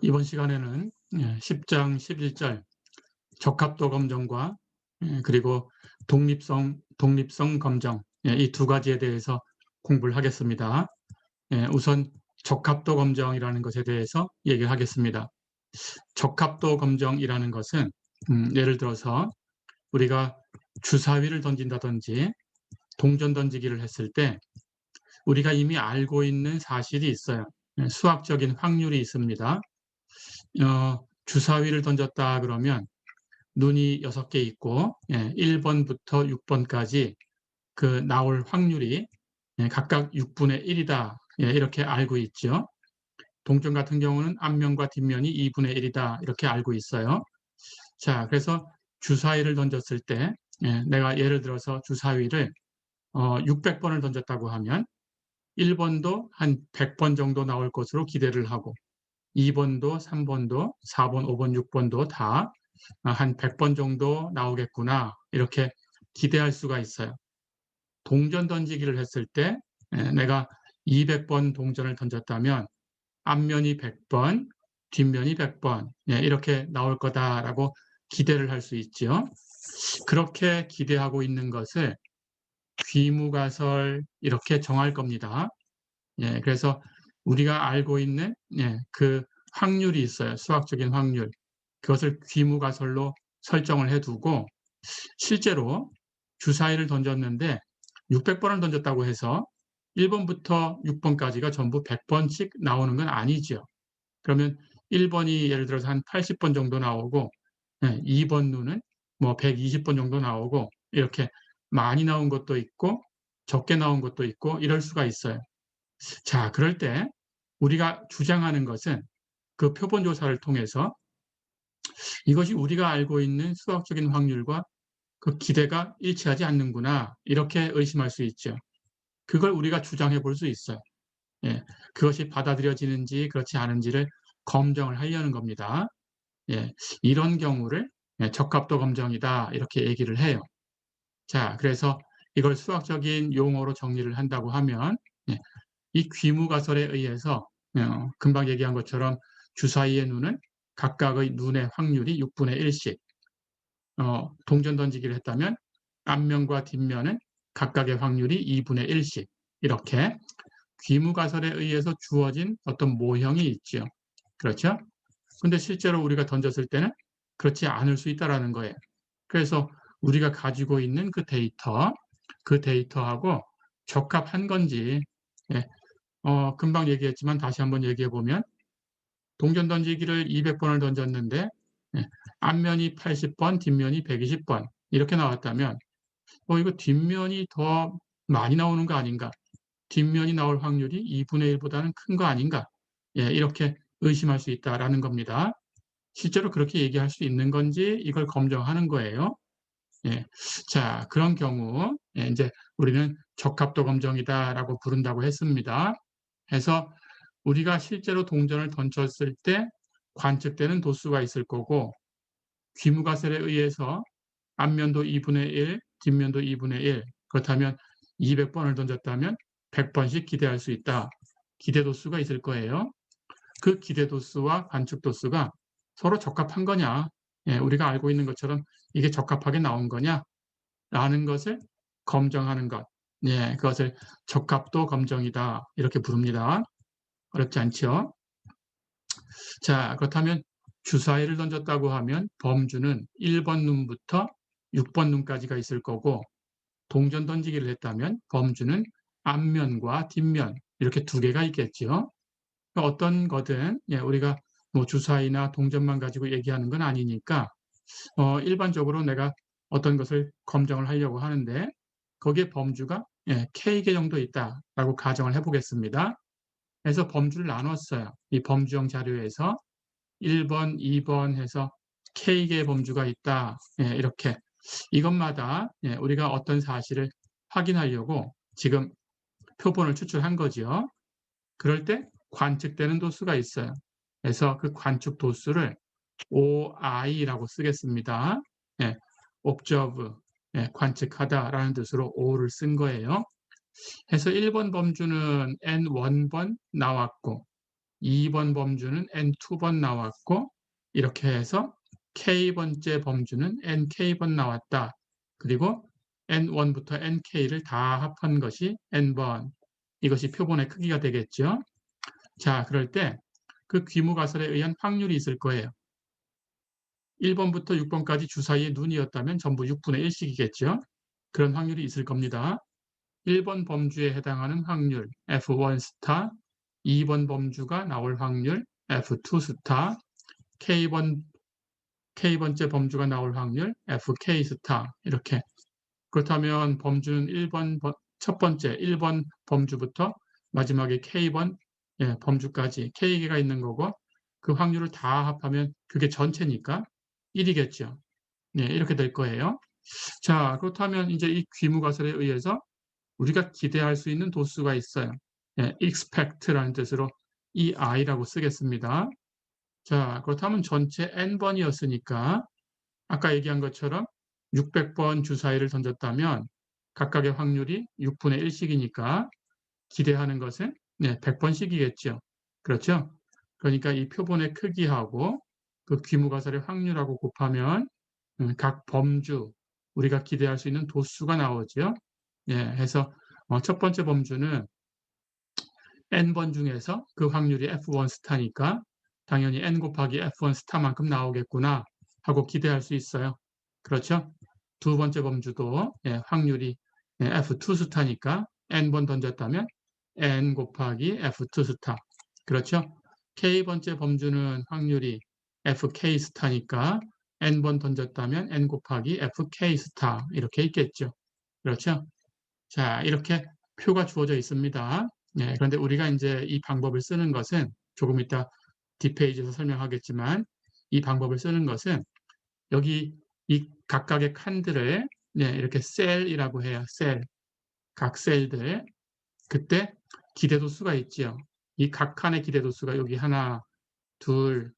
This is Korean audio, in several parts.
이번 시간에는 10장 11절 적합도 검정과 그리고 독립성 검정, 이 두 가지에 대해서 공부를 하겠습니다. 우선 적합도 검정이라는 것에 대해서 얘기를 하겠습니다. 적합도 검정이라는 것은 예를 들어서 우리가 주사위를 던진다든지 동전 던지기를 했을 때 우리가 이미 알고 있는 사실이 있어요. 수학적인 확률이 있습니다. 주사위를 던졌다 그러면 눈이 6개 있고 1번부터 6번까지 그 나올 확률이 각각 6분의 1이다. 이렇게 알고 있죠. 동전 같은 경우는 앞면과 뒷면이 2분의 1이다. 이렇게 알고 있어요. 자, 그래서 주사위를 던졌을 때 내가 예를 들어서 주사위를 600번을 던졌다고 하면 1번도 한 100번 정도 나올 것으로 기대를 하고 2번도, 3번도, 4번, 5번, 6번도 다 한 100번 정도 나오겠구나 이렇게 기대할 수가 있어요. 동전 던지기를 했을 때 내가 200번 동전을 던졌다면 앞면이 100번, 뒷면이 100번 이렇게 나올 거다라고 기대를 할 수 있죠. 그렇게 기대하고 있는 것을 귀무가설 이렇게 정할 겁니다. 그래서 우리가 알고 있는 그 확률이 있어요. 수학적인 확률. 그것을 귀무가설로 설정을 해두고 실제로 주사위를 던졌는데 600번을 던졌다고 해서 1번부터 6번까지가 전부 100번씩 나오는 건 아니죠. 그러면 1번이 예를 들어서 한 80번 정도 나오고 2번 눈은 뭐 120번 정도 나오고 이렇게 많이 나온 것도 있고 적게 나온 것도 있고 이럴 수가 있어요. 자, 그럴 때 우리가 주장하는 것은 그 표본 조사를 통해서 이것이 우리가 알고 있는 수학적인 확률과 그 기대가 일치하지 않는구나 이렇게 의심할 수 있죠. 그걸 우리가 주장해 볼 수 있어요. 예, 그것이 받아들여지는지 그렇지 않은지를 검증을 하려는 겁니다. 예, 이런 경우를 적합도 검정이다 이렇게 얘기를 해요. 자, 그래서 이걸 수학적인 용어로 정리를 한다고 하면 예, 이 귀무가설에 의해서 금방 얘기한 것처럼 주사위의 눈은 각각의 눈의 확률이 6분의 1씩, 동전 던지기를 했다면 앞면과 뒷면은 각각의 확률이 2분의 1씩 이렇게 귀무가설에 의해서 주어진 어떤 모형이 있죠. 그렇죠? 근데 실제로 우리가 던졌을 때는 그렇지 않을 수 있다라는 거예요. 그래서 우리가 가지고 있는 그 데이터하고 적합한 건지, 예, 금방 얘기했지만 다시 한번 얘기해 보면 동전 던지기를 200번을 던졌는데 예, 앞면이 80번, 뒷면이 120번 이렇게 나왔다면 이거 뒷면이 더 많이 나오는 거 아닌가? 뒷면이 나올 확률이 2분의 1보다는 큰 거 아닌가? 이렇게 의심할 수 있다라는 겁니다. 실제로 그렇게 얘기할 수 있는 건지 이걸 검증하는 거예요. 예. 자, 그런 경우 이제 우리는 적합도 검정이다라고 부른다고 했습니다. 해서 우리가 실제로 동전을 던졌을 때 관측되는 도수가 있을 거고 귀무가설에 의해서 앞면도 2분의 1, 뒷면도 2분의 1 그렇다면 200번을 던졌다면 100번씩 기대할 수 있다. 기대 도수가 있을 거예요. 그 기대 도수와 관측 도수가 서로 적합한 거냐, 우리가 알고 있는 것처럼 이게 적합하게 나온 거냐 라는 것을 검증하는 것. 그것을 적합도 검정이다. 이렇게 부릅니다. 어렵지 않죠? 자, 그렇다면 주사위를 던졌다고 하면 범주는 1번 눈부터 6번 눈까지가 있을 거고 동전 던지기를 했다면 범주는 앞면과 뒷면 이렇게 두 개가 있겠죠. 어떤 거든 우리가 뭐 주사위나 동전만 가지고 얘기하는 건 아니니까 일반적으로 내가 어떤 것을 검증을 하려고 하는데 거기에 범주가 K개 정도 있다라고 가정을 해보겠습니다. 그래서 범주를 나눴어요. 이 범주형 자료에서 1번, 2번 해서 K개의 범주가 있다. 이렇게 이것마다 우리가 어떤 사실을 확인하려고 지금 표본을 추출한 거죠. 그럴 때 관측되는 도수가 있어요. 그래서 그 관측 도수를 OI라고 쓰겠습니다. observe, 관측하다라는 뜻으로 O를 쓴 거예요. 해서 1번 범주는 N1번 나왔고 2번 범주는 n2번 나왔고 이렇게 해서 k번째 범주는 nk번 나왔다. 그리고 n1부터 nk를 다 합한 것이 n번. 이것이 표본의 크기가 되겠죠. 자, 그럴 때 그 귀무가설에 의한 확률이 있을 거예요. 1번부터 6번까지 주사위의 눈이었다면 전부 6분의 1씩이겠죠. 그런 확률이 있을 겁니다. 1번 범주에 해당하는 확률 F1 스타, 2번 범주가 나올 확률 F2 스타, K번째 범주가 나올 확률 FK 스타. 이렇게. 그렇다면 범주는 첫 번째 1번 범주부터 마지막에 K번 범주까지 K개가 있는 거고 그 확률을 다 합하면 그게 전체니까 1이겠죠. 이렇게 될 거예요. 자, 그렇다면 이제 이 귀무가설에 의해서 우리가 기대할 수 있는 도수가 있어요. expect라는 뜻으로 이 i라고 쓰겠습니다. 자, 그렇다면 전체 n번이었으니까 아까 얘기한 것처럼 600번 주사위를 던졌다면 각각의 확률이 6분의 1씩이니까 기대하는 것은 100번씩이겠죠. 그렇죠? 그러니까 이 표본의 크기하고 그 귀무가설의 확률하고 곱하면 각 범주, 우리가 기대할 수 있는 도수가 나오죠. 해서 첫 번째 범주는 n번 중에서 그 확률이 F1 스타니까 당연히 n 곱하기 F1 스타만큼 나오겠구나 하고 기대할 수 있어요. 그렇죠? 두 번째 범주도 확률이 F2 스타니까 n번 던졌다면 n 곱하기 F2 스타. 그렇죠? k번째 범주는 확률이 FK 스타니까 n번 던졌다면 n 곱하기 FK 스타. 이렇게 있겠죠. 그렇죠? 자, 이렇게 표가 주어져 있습니다. 그런데 우리가 이제 이 방법을 쓰는 것은 조금 이따 뒷페이지에서 설명하겠지만 이 방법을 쓰는 것은 여기 이 각각의 칸들을 이렇게 셀이라고 해요. 셀. 각 셀들. 그때 기대도수가 있지요. 이 각 칸의 기대도수가 여기 하나, 둘,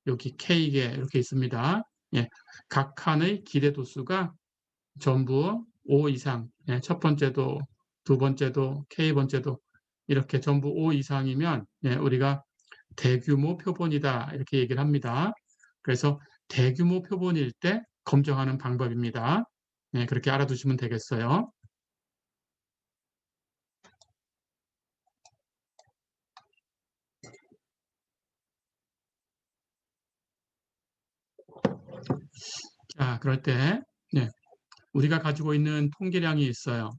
여기 K개 이렇게 있습니다. 각 칸의 기대도수가 전부 5 이상, 첫 번째도, 두 번째도, K번째도 이렇게 전부 5 이상이면 우리가 대규모 표본이다 이렇게 얘기를 합니다. 그래서 대규모 표본일 때 검정하는 방법입니다. 그렇게 알아두시면 되겠어요. 자, 그럴 때 우리가 가지고 있는 통계량이 있어요.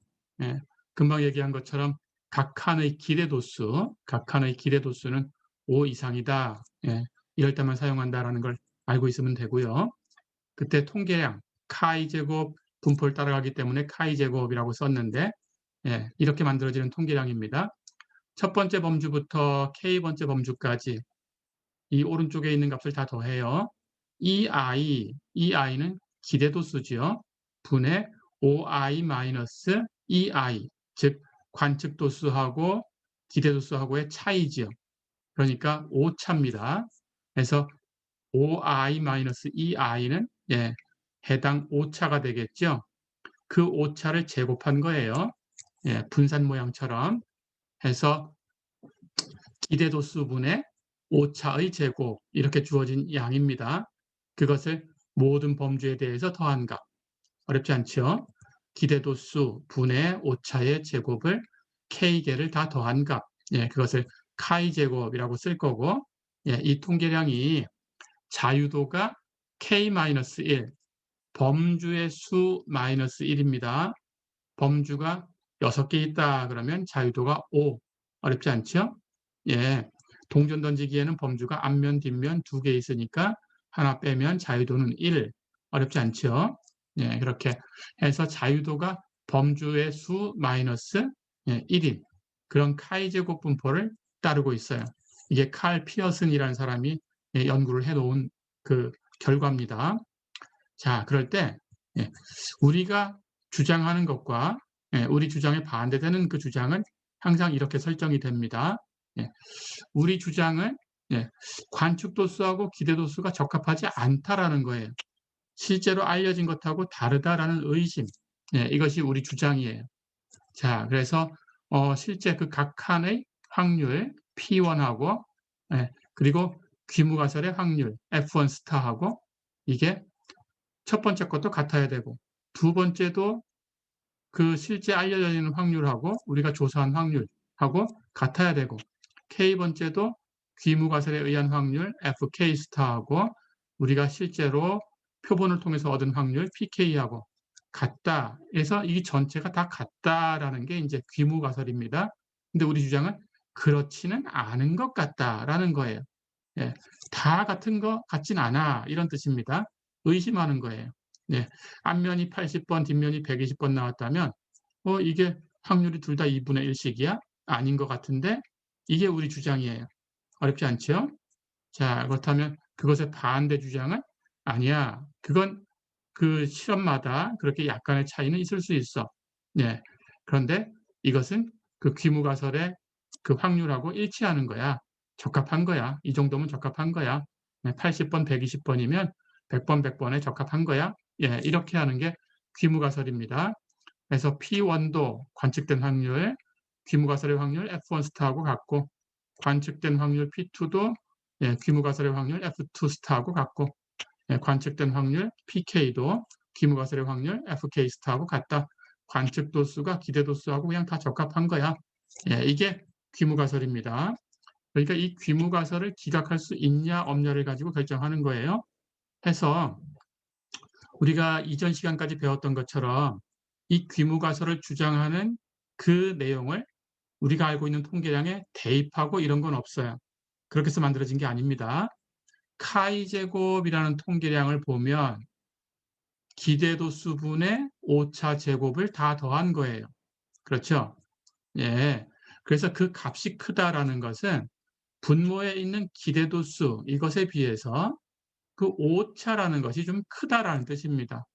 금방 얘기한 것처럼 각 칸의 기대도수는 5 이상이다. 이럴 때만 사용한다라는 걸 알고 있으면 되고요. 그때 통계량, 카이 제곱 분포를 따라가기 때문에 카이 제곱이라고 썼는데 이렇게 만들어지는 통계량입니다. 첫 번째 범주부터 K번째 범주까지 이 오른쪽에 있는 값을 다 더해요. 이 i는 기대도수지요. 분의 5i - 2i, 즉 관측도수하고 기대도수하고의 차이지요. 그러니까 오차입니다. 그래서 5i - 2i는 해당 오차가 되겠죠. 그 오차를 제곱한 거예요. 분산 모양처럼 해서 기대도수분의 오차의 제곱 이렇게 주어진 양입니다. 그것을 모든 범주에 대해서 더한 값. 어렵지 않죠? 기대도수 분의 오차의 제곱을 K개를 다 더한 값. 그것을 카이 제곱이라고 쓸 거고 이 통계량이 자유도가 K-1, 범주의 수 마이너스 1입니다. 범주가 6개 있다 그러면 자유도가 5. 어렵지 않죠? 동전 던지기에는 범주가 앞면, 뒷면 2개 있으니까 하나 빼면 자유도는 1. 어렵지 않죠? 그렇게 해서 자유도가 범주의 수 마이너스 1인 그런 카이 제곱 분포를 따르고 있어요. 이게 칼 피어슨이라는 사람이 연구를 해놓은 그 결과입니다. 자, 그럴 때 우리가 주장하는 것과 우리 주장에 반대되는 그 주장은 항상 이렇게 설정이 됩니다. 우리 주장은 관측도수하고 기대도수가 적합하지 않다라는 거예요. 실제로 알려진 것하고 다르다라는 의심. 이것이 우리 주장이에요. 자, 그래서 실제 그 각 칸의 확률 P1하고 예, 그리고 귀무가설의 확률 F1 스타하고 이게 첫 번째 것도 같아야 되고 두 번째도 그 실제 알려져 있는 확률하고 우리가 조사한 확률하고 같아야 되고 K번째도 귀무가설에 의한 확률 FK 스타하고 우리가 실제로 표본을 통해서 얻은 확률 PK하고 같다. 그래서 이 전체가 다 같다라는 게 이제 귀무가설입니다. 근데 우리 주장은 그렇지는 않은 것 같다라는 거예요. 예, 다 같은 것 같진 않아 이런 뜻입니다. 의심하는 거예요. 예, 앞면이 80번, 뒷면이 120번 나왔다면 이게 확률이 둘 다 2분의 1씩이야? 아닌 것 같은데 이게 우리 주장이에요. 어렵지 않죠? 자, 그렇다면 그것의 반대 주장은 아니야. 그건 그 실험마다 그렇게 약간의 차이는 있을 수 있어. 예. 그런데 이것은 그 귀무가설의 그 확률하고 일치하는 거야. 적합한 거야. 이 정도면 적합한 거야. 80번, 120번이면 100번, 100번에 적합한 거야. 예, 이렇게 하는 게 귀무가설입니다. 그래서 P1도 관측된 확률, 귀무가설의 확률 F1 스타하고 같고 관측된 확률 P2도 예, 귀무가설의 확률 F2 스타하고 같고 예, 관측된 확률 PK도 귀무가설의 확률 FK 스타하고 같다. 관측 도수가 기대 도수하고 그냥 다 적합한 거야. 예, 이게 귀무가설입니다. 그러니까 이 귀무가설을 기각할 수 있냐 없냐를 가지고 결정하는 거예요. 해서 우리가 이전 시간까지 배웠던 것처럼 이 귀무가설을 주장하는 그 내용을 우리가 알고 있는 통계량에 대입하고 이런 건 없어요. 그렇게 해서 만들어진 게 아닙니다. 카이 제곱이라는 통계량을 보면 기대도수분의 오차 제곱을 다 더한 거예요. 그렇죠? 예. 그래서 그 값이 크다라는 것은 분모에 있는 기대도수 이것에 비해서 그 오차라는 것이 좀 크다라는 뜻입니다.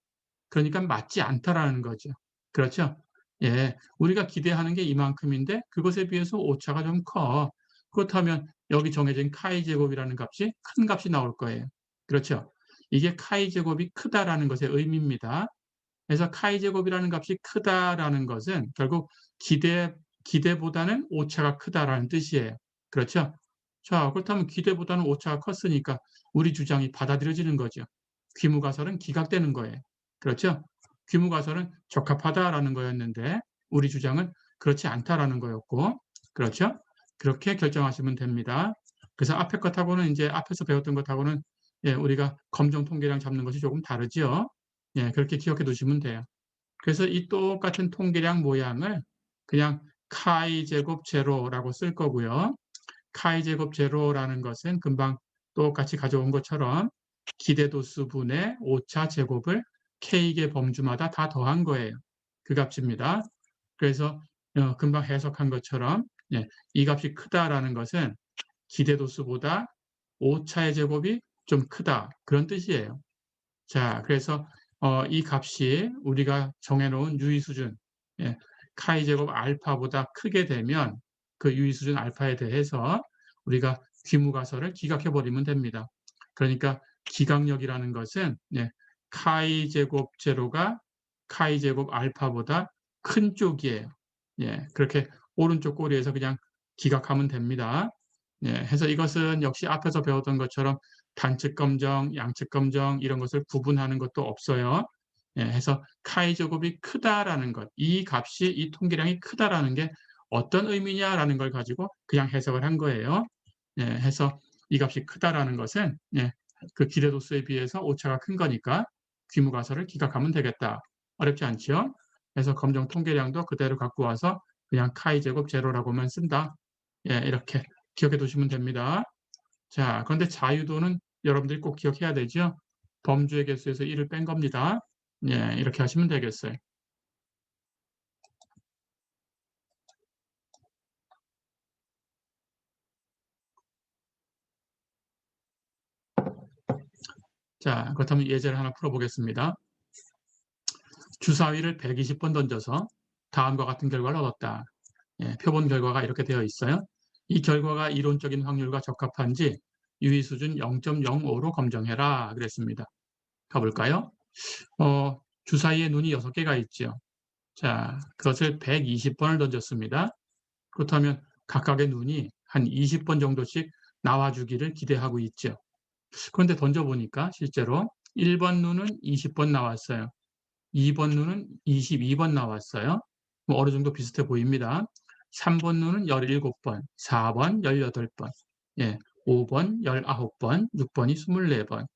그러니까 맞지 않다라는 거죠. 그렇죠? 예. 우리가 기대하는 게 이만큼인데 그것에 비해서 오차가 좀 커. 그렇다면 여기 정해진 카이 제곱이라는 값이 큰 값이 나올 거예요. 그렇죠? 이게 카이 제곱이 크다라는 것의 의미입니다. 그래서 카이 제곱이라는 값이 크다라는 것은 결국 기대보다는 오차가 크다라는 뜻이에요. 그렇죠? 자, 그렇다면 기대보다는 오차가 컸으니까 우리 주장이 받아들여지는 거죠. 귀무가설은 기각되는 거예요. 그렇죠? 귀무가설은 적합하다라는 거였는데 우리 주장은 그렇지 않다라는 거였고, 그렇죠? 그렇게 결정하시면 됩니다. 그래서 앞에 것하고는 이제 앞에서 배웠던 것하고는 예, 우리가 검정 통계량 잡는 것이 조금 다르지요. 예, 그렇게 기억해 두시면 돼요. 그래서 이 똑같은 통계량 모양을 그냥 카이 제곱 제로라고 쓸 거고요. 카이 제곱 제로라는 것은 금방 똑같이 가져온 것처럼 기대도수분의 오차 제곱을 k개 범주마다 다 더한 거예요. 그 값입니다. 그래서 금방 해석한 것처럼 예, 이 값이 크다라는 것은 기대도수보다 오차의 제곱이 좀 크다 그런 뜻이에요. 자, 그래서 이 값이 우리가 정해놓은 유의수준 예, 카이 제곱 알파보다 크게 되면 그 유의수준 알파에 대해서 우리가 귀무가설을 기각해 버리면 됩니다. 그러니까 기각력이라는 것은 예, 카이 제곱 제로가 카이 제곱 알파보다 큰 쪽이에요. 예, 그렇게 오른쪽 꼬리에서 그냥 기각하면 됩니다. 예, 해서 이것은 역시 앞에서 배웠던 것처럼 단측 검정, 양측 검정 이런 것을 구분하는 것도 없어요. 예, 해서 카이 제곱이 크다라는 것, 이 값이 이 통계량이 크다라는 게 어떤 의미냐라는 걸 가지고 그냥 해석을 한 거예요. 예, 해서 이 값이 크다라는 것은 예, 그 기대도수에 비해서 오차가 큰 거니까 귀무가설을 기각하면 되겠다. 어렵지 않죠? 그래서 검정 통계량도 그대로 갖고 와서 그냥 카이 제곱 제로라고만 쓴다. 예, 이렇게 기억해 두시면 됩니다. 자, 그런데 자유도는 여러분들이 꼭 기억해야 되죠. 범주의 개수에서 1을 뺀 겁니다. 예, 이렇게 하시면 되겠어요. 자, 그렇다면 예제를 하나 풀어보겠습니다. 주사위를 120번 던져서 다음과 같은 결과를 얻었다. 예, 표본 결과가 이렇게 되어 있어요. 이 결과가 이론적인 확률과 적합한지 유의수준 0.05로 검정해라 그랬습니다. 가볼까요? 주사위에 눈이 6개가 있죠. 자, 그것을 120번을 던졌습니다. 그렇다면 각각의 눈이 한 20번 정도씩 나와주기를 기대하고 있죠. 그런데 던져보니까 실제로 1번 눈은 20번 나왔어요. 2번 눈은 22번 나왔어요. 뭐 어느 정도 비슷해 보입니다. 3번 눈은 17번, 4번 18번, 예, 5번 19번, 6번이 24번.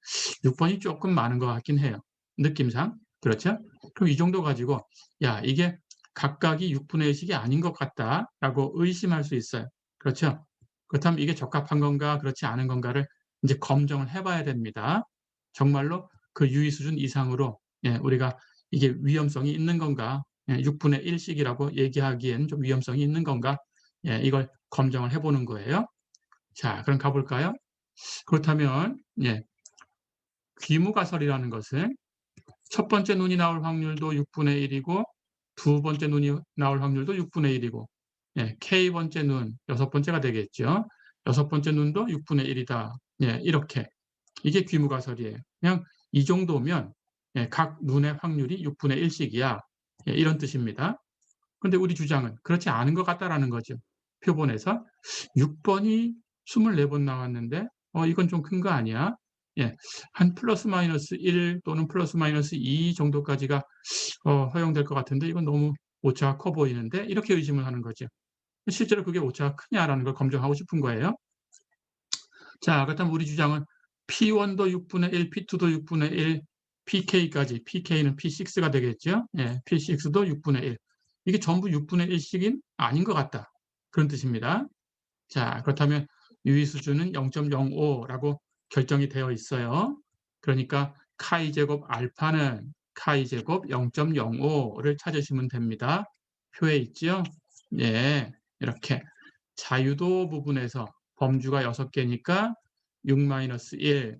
6번이 조금 많은 것 같긴 해요. 느낌상. 그렇죠? 그럼 이 정도 가지고 야, 이게 각각이 6분의 1씩이 아닌 것 같다라고 의심할 수 있어요. 그렇죠? 그렇다면 이게 적합한 건가 그렇지 않은 건가를 이제 검증을 해봐야 됩니다. 정말로 그 유의 수준 이상으로 우리가 이게 위험성이 있는 건가, 6분의 1씩이라고 얘기하기엔 좀 위험성이 있는 건가, 이걸 검증을 해보는 거예요. 자, 그럼 가볼까요? 그렇다면 귀무가설이라는 것은 첫 번째 눈이 나올 확률도 6분의 1이고 두 번째 눈이 나올 확률도 6분의 1이고 K번째 눈, 여섯 번째가 되겠죠. 여섯 번째 눈도 6분의 1이다. 이렇게. 이게 귀무가설이에요. 그냥 이 정도면 각 눈의 확률이 6분의 1씩이야. 이런 뜻입니다. 그런데 우리 주장은 그렇지 않은 것 같다라는 거죠. 표본에서 6번이 24번 나왔는데 이건 좀 큰 거 아니야? 한 플러스 마이너스 1 또는 플러스 마이너스 2 정도까지가 허용될 것 같은데 이건 너무 오차가 커 보이는데 이렇게 의심을 하는 거죠. 실제로 그게 오차가 크냐라는 걸 검증하고 싶은 거예요. 자, 그렇다면 우리 주장은 P1도 6분의 1, P2도 6분의 1, PK까지, PK는 P6가 되겠죠. P6도 6분의 1. 이게 전부 6분의 1씩인 아닌 것 같다. 그런 뜻입니다. 자, 그렇다면 유의 수준은 0.05라고 결정이 되어 있어요. 그러니까 카이 제곱 알파는 카이 제곱 0.05를 찾으시면 됩니다. 표에 있죠? 이렇게 자유도 부분에서 범주가 6개니까 6-1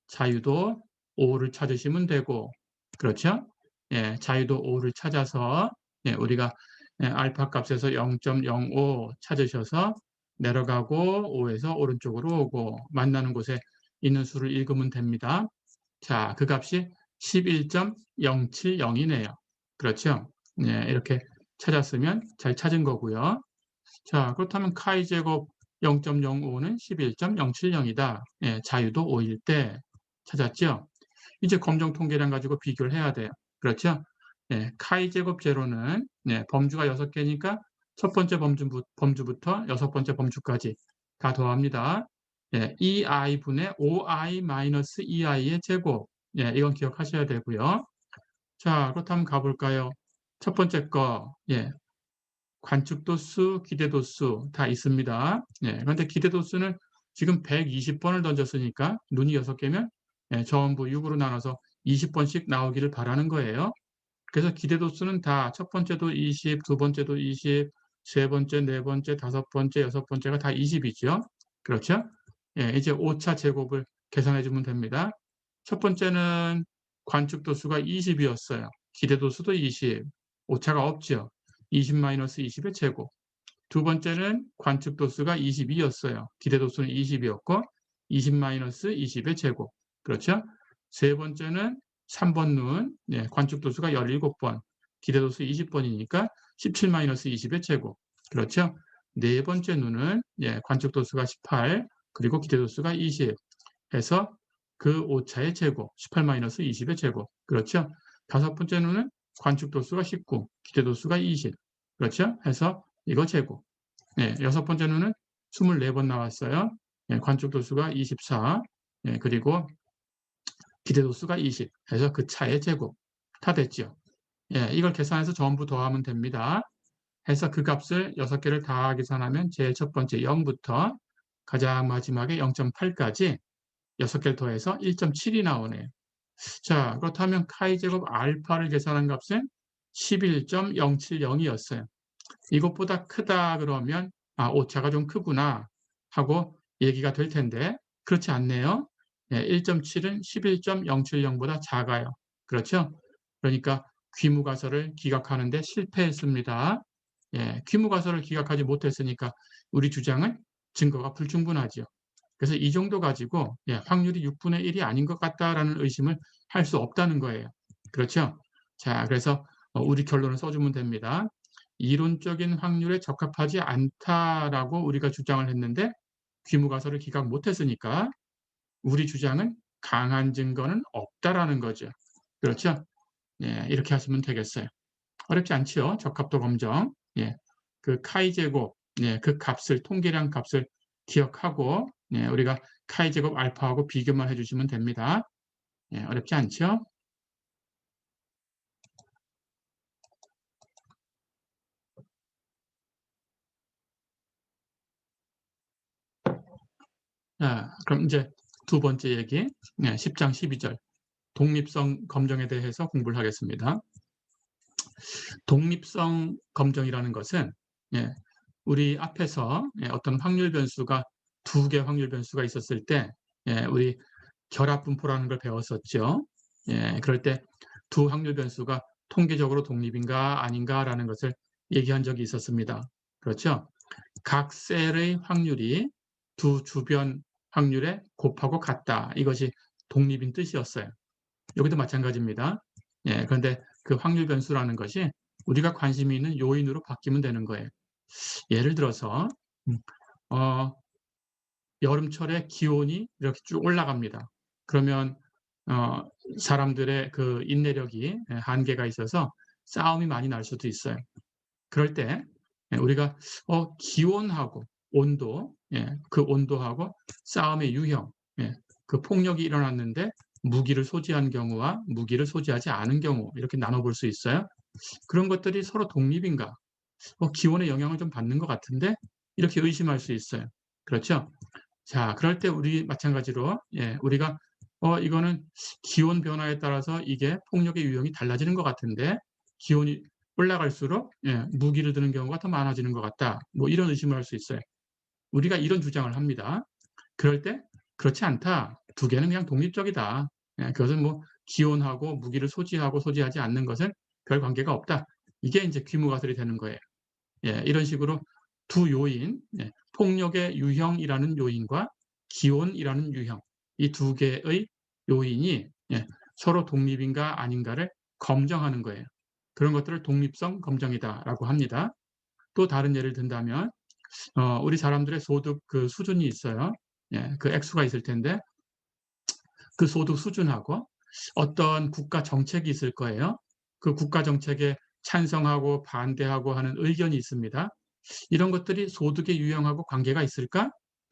자유도 5를 찾으시면 되고 그렇죠? 자유도 5를 찾아서 우리가 알파 값에서 0.05 찾으셔서 내려가고 5에서 오른쪽으로 오고 만나는 곳에 있는 수를 읽으면 됩니다. 자, 그 값이 11.070이네요. 그렇죠? 이렇게 찾았으면 잘 찾은 거고요. 자, 그렇다면 카이 제곱 0.05는 11.070이다. 자유도 5일 때 찾았죠? 이제 검정 통계량 가지고 비교를 해야 돼요. 그렇죠? 카이 제곱 제로는 범주가 6개니까 첫 번째 범주부터 여섯 번째 범주까지 다 더합니다. 2i분의 5i 마이너스 2i의 제곱. 이건 기억하셔야 되고요. 자, 그렇다면 가볼까요? 첫 번째 거, 관측도수, 기대도수 다 있습니다. 그런데 기대도수는 지금 120번을 던졌으니까 눈이 6개면 전부 6으로 나눠서 20번씩 나오기를 바라는 거예요. 그래서 기대도수는 다 첫 번째도 20, 두 번째도 20, 세 번째, 네 번째, 다섯 번째, 여섯 번째가 다 20이죠. 그렇죠? 이제 오차 제곱을 계산해 주면 됩니다. 첫 번째는 관측도수가 20이었어요. 기대도수도 20, 오차가 없죠. 20-20의 제곱. 두 번째는 관측도수가 22였어요. 기대도수는 20이었고 20-20의 제곱. 그렇죠? 세 번째는 3번 눈, 관측도수가 17번, 기대도수 20번이니까 17-20의 제곱. 그렇죠? 네 번째 눈은 관측도수가 18, 그리고 기대도수가 20 해서 그 오차의 제곱, 18-20의 제곱. 그렇죠? 다섯 번째 눈은 관측도수가 19, 기대도수가 20. 그렇죠? 해서 이거 제곱. 여섯 번째 눈은 24번 나왔어요. 관측도수가 24, 그리고 기대도수가 20 해서 그 차의 제곱. 다 됐죠? 이걸 계산해서 전부 더하면 됩니다. 해서 그 값을 6개를 다 계산하면 제일 첫 번째 0부터 가장 마지막에 0.8까지 6개를 더해서 1.7이 나오네요. 자, 그렇다면 카이 제곱 알파를 계산한 값은 11.070이었어요. 이것보다 크다 그러면 오차가 좀 크구나 하고 얘기가 될 텐데 그렇지 않네요. 1.7은 11.070보다 작아요. 그렇죠? 그러니까 귀무가설을 기각하는데 실패했습니다. 귀무가설을 기각하지 못했으니까 우리 주장은 증거가 불충분하죠. 그래서 이 정도 가지고 확률이 6분의 1이 아닌 것 같다라는 의심을 할 수 없다는 거예요. 그렇죠? 자, 그래서 우리 결론을 써주면 됩니다. 이론적인 확률에 적합하지 않다라고 우리가 주장을 했는데 귀무가설을 기각 못했으니까 우리 주장은 강한 증거는 없다라는 거죠. 그렇죠? 예, 이렇게 하시면 되겠어요. 어렵지 않죠? 적합도 검정. 예, 그 카이 제곱, 예, 그 값을 통계량 값을 기억하고 예, 우리가 카이 제곱 알파하고 비교만 해주시면 됩니다. 예, 어렵지 않죠? 자, 그럼 이제 두 번째 얘기, 예, 10장 12절 독립성 검정에 대해서 공부를 하겠습니다. 독립성 검정이라는 것은 예, 우리 앞에서 예, 어떤 확률 변수가 두 개 확률 변수가 있었을 때 예, 우리 결합 분포라는 걸 배웠었죠. 예, 그럴 때 두 확률 변수가 통계적으로 독립인가 아닌가라는 것을 얘기한 적이 있었습니다. 그렇죠? 각 셀의 확률이 두 주변 확률에 곱하고 같다. 이것이 독립인 뜻이었어요. 여기도 마찬가지입니다. 예, 그런데 그 확률 변수라는 것이 우리가 관심이 있는 요인으로 바뀌면 되는 거예요. 예를 들어서 어, 여름철에 기온이 이렇게 쭉 올라갑니다. 그러면 어, 사람들의 그 인내력이 한계가 있어서 싸움이 많이 날 수도 있어요. 그럴 때 우리가 기온하고 온도, 예, 그 온도하고 싸움의 유형, 예, 그 폭력이 일어났는데 무기를 소지한 경우와 무기를 소지하지 않은 경우 이렇게 나눠볼 수 있어요. 그런 것들이 서로 독립인가? 기온의 영향을 좀 받는 것 같은데 이렇게 의심할 수 있어요. 그렇죠? 자, 그럴 때 우리 마찬가지로 예, 우리가 이거는 기온 변화에 따라서 이게 폭력의 유형이 달라지는 것 같은데 기온이 올라갈수록 예, 무기를 드는 경우가 더 많아지는 것 같다. 뭐 이런 의심을 할 수 있어요. 우리가 이런 주장을 합니다. 그럴 때 그렇지 않다. 두 개는 그냥 독립적이다. 예, 그것은 뭐 기온하고 무기를 소지하고 소지하지 않는 것은 별 관계가 없다. 이게 이제 귀무가설이 되는 거예요. 예, 이런 식으로 두 요인, 예, 폭력의 유형이라는 요인과 기온이라는 유형, 이 두 개의 요인이 예, 서로 독립인가 아닌가를 검정하는 거예요. 그런 것들을 독립성 검정이다라고 합니다. 또 다른 예를 든다면 우리 사람들의 소득 그 수준이 있어요. 예, 그 액수가 있을 텐데 그 소득 수준하고 어떤 국가 정책이 있을 거예요. 그 국가 정책에 찬성하고 반대하고 하는 의견이 있습니다. 이런 것들이 소득의 유형하고 관계가 있을까?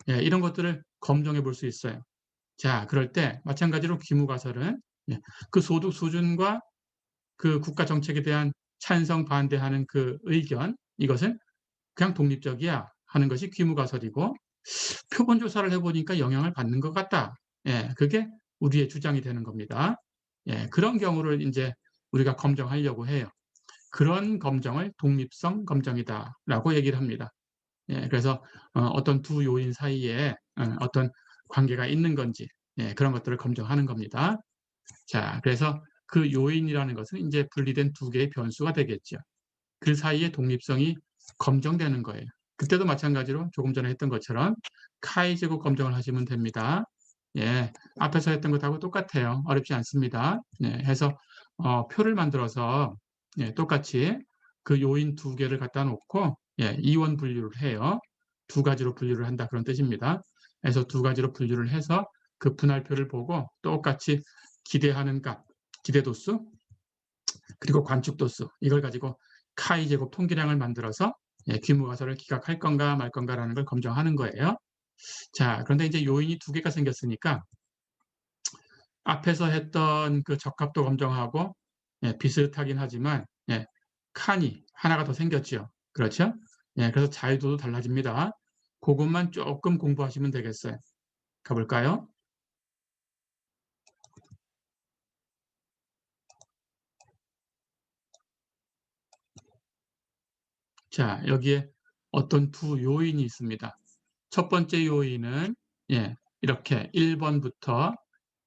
예, 이런 것들을 검증해 볼 수 있어요. 자, 그럴 때 마찬가지로 귀무가설은 예, 그 소득 수준과 그 국가 정책에 대한 찬성 반대하는 그 의견 이것은 그냥 독립적이야 하는 것이 귀무가설이고 표본 조사를 해보니까 영향을 받는 것 같다. 예, 그게 우리의 주장이 되는 겁니다. 예, 그런 경우를 이제 우리가 검증하려고 해요. 그런 검증을 독립성 검증이다라고 얘기를 합니다. 예, 그래서 어떤 두 요인 사이에 어떤 관계가 있는 건지 예, 그런 것들을 검증하는 겁니다. 자, 그래서 그 요인이라는 것은 이제 분리된 두 개의 변수가 되겠죠. 그 사이의 독립성이 검증되는 거예요. 그때도 마찬가지로 조금 전에 했던 것처럼 카이 제곱 검증을 하시면 됩니다. 예, 앞에서 했던 것하고 똑같아요. 어렵지 않습니다. 예, 해서 표를 만들어서 예, 똑같이 그 요인 두 개를 갖다 놓고 예, 이원 분류를 해요. 두 가지로 분류를 한다 그런 뜻입니다. 그래서 두 가지로 분류를 해서 그 분할표를 보고 똑같이 기대하는 값, 기대도수, 그리고 관측도수 이걸 가지고 카이 제곱 통계량을 만들어서 예, 귀무가설을 기각할 건가 말 건가라는 걸 검증하는 거예요. 자, 그런데 이제 요인이 두 개가 생겼으니까 앞에서 했던 그 적합도 검증하고 예, 비슷하긴 하지만 예, 칸이 하나가 더 생겼죠. 그렇죠? 예, 그래서 자유도도 달라집니다. 그것만 조금 공부하시면 되겠어요. 가볼까요? 자, 여기에 어떤 두 요인이 있습니다. 첫 번째 요인은 예, 이렇게 1번부터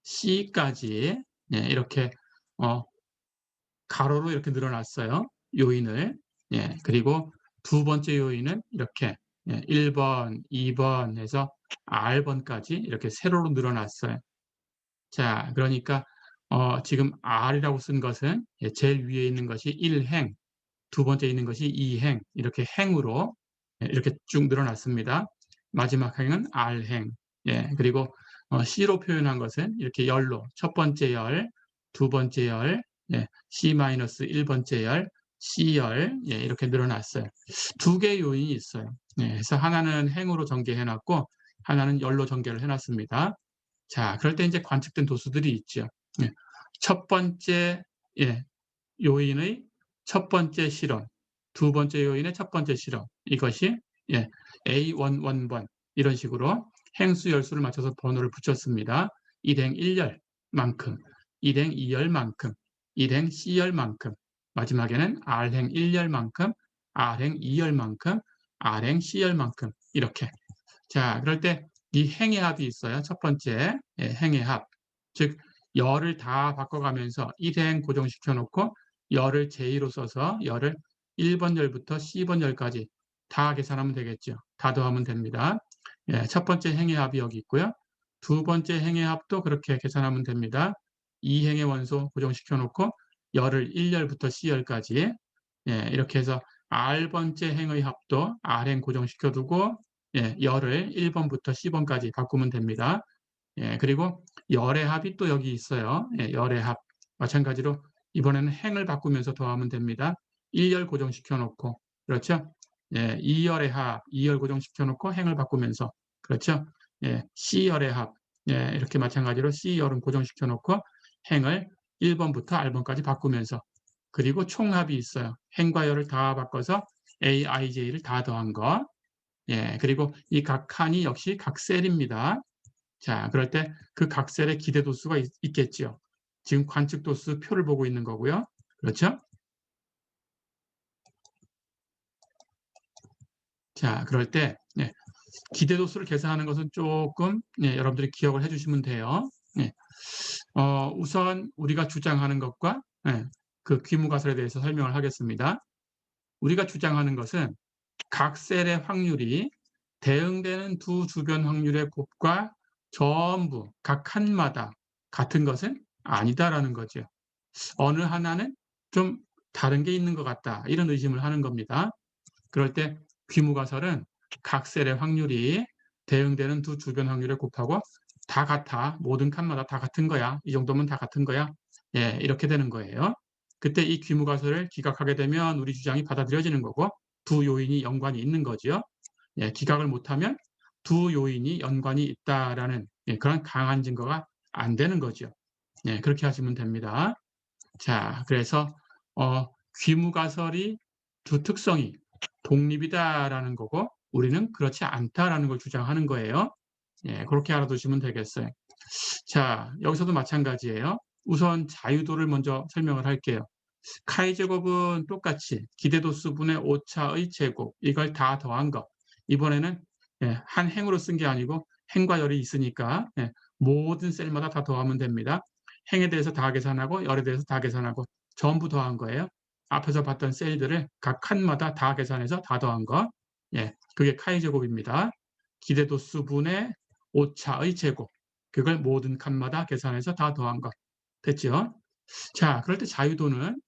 C까지 예, 이렇게 가로로 이렇게 늘어났어요. 요인을. 예, 그리고 두 번째 요인은 이렇게 예, 1번, 2번 해서 R번까지 이렇게 세로로 늘어났어요. 자, 그러니까 지금 R이라고 쓴 것은 예, 제일 위에 있는 것이 1행, 두 번째 있는 것이 2행, 이렇게 행으로 예, 이렇게 쭉 늘어났습니다. 마지막 행은 R행. 예, 그리고 C로 표현한 것은 이렇게 열로 첫 번째 열, 두 번째 열, 예, C-1번째 열, C열, 예, 이렇게 늘어났어요. 두 개의 요인이 있어요. 예, 그래서 하나는 행으로 전개해 놨고 하나는 열로 전개를 해 놨습니다. 자, 그럴 때 이제 관측된 도수들이 있죠. 예, 첫 번째, 예, 요인의 첫 번째 실험, 두 번째 요인의 첫 번째 실험, 이것이, 예, A11번 이런 식으로 행수 열수를 맞춰서 번호를 붙였습니다. 1행 1열만큼, 1행 2열만큼, 1행 C열만큼, 마지막에는 R행 1열만큼, R행 2열만큼, R행 C열만큼, 이렇게. 자, 그럴 때 이 행의 합이 있어요. 첫 번째, 예, 행의 합. 즉 열을 다 바꿔가면서 1행 고정시켜 놓고 열을 제2로 써서 열을 1번 열부터 C번 열까지 다 계산하면 되겠죠. 다 더하면 됩니다. 예, 첫 번째 행의 합이 여기 있고요. 두 번째 행의 합도 그렇게 계산하면 됩니다. 2행의 원소 고정시켜 놓고 열을 1열부터 C열까지, 예, 이렇게 해서 R번째 행의 합도 R행 고정시켜 두고, 예, 열을 1번부터 C번까지 바꾸면 됩니다. 예, 그리고 열의 합이 또 여기 있어요. 예, 열의 합. 마찬가지로 이번에는 행을 바꾸면서 더하면 됩니다. 1열 고정시켜 놓고, 그렇죠? 예, 2열의 합, 2열 고정시켜 놓고 행을 바꾸면서, 그렇죠? 예, C열의 합. 예, 이렇게 마찬가지로 C열은 고정시켜 놓고 행을 1번부터 R번까지 바꾸면서, 그리고 총합이 있어요. 행과 열을 다 바꿔서 AIJ를 다 더한 거. 예, 그리고 이 각 칸이 역시 각 셀입니다. 자, 그럴 때 그 각 셀에 기대 도수가 있겠죠. 지금 관측 도수 표를 보고 있는 거고요. 그렇죠? 자, 그럴 때, 예, 기대 도수를 계산하는 것은 조금, 예, 여러분들이 기억을 해주시면 돼요. 예, 우선 우리가 주장하는 것과, 예, 그 귀무가설에 대해서 설명을 하겠습니다. 우리가 주장하는 것은 각 셀의 확률이 대응되는 두 주변 확률의 곱과 전부 각 칸마다 같은 것은 아니다라는 거죠. 어느 하나는 좀 다른 게 있는 것 같다, 이런 의심을 하는 겁니다. 그럴 때 귀무가설은 각 셀의 확률이 대응되는 두 주변 확률에 곱하고 다 같아, 모든 칸마다 다 같은 거야, 이 정도면 다 같은 거야, 예, 이렇게 되는 거예요. 그때 이 귀무가설을 기각하게 되면 우리 주장이 받아들여지는 거고 두 요인이 연관이 있는 거죠. 예, 기각을 못하면 두 요인이 연관이 있다라는, 예, 그런 강한 증거가 안 되는 거죠. 예, 그렇게 하시면 됩니다. 자, 그래서 귀무가설이 두 특성이 독립이다라는 거고 우리는 그렇지 않다라는 걸 주장하는 거예요. 예, 그렇게 알아두시면 되겠어요. 자, 여기서도 마찬가지예요. 우선 자유도를 먼저 설명을 할게요. 카이 제곱은 똑같이 기대도수분의 오차의 제곱, 이걸 다 더한 거. 이번에는, 예, 한 행으로 쓴 게 아니고 행과 열이 있으니까, 예, 모든 셀마다 다 더하면 됩니다. 행에 대해서 다 계산하고 열에 대해서 다 계산하고 전부 더한 거예요. 앞에서 봤던 셀들을 각 칸마다 다 계산해서 다 더한 거. 예, 그게 카이 제곱입니다. 기대도수분의 오차의 제곱. 그걸 모든 칸마다 계산해서 다 더한 거. 됐죠? 자, 그럴 때 자유도는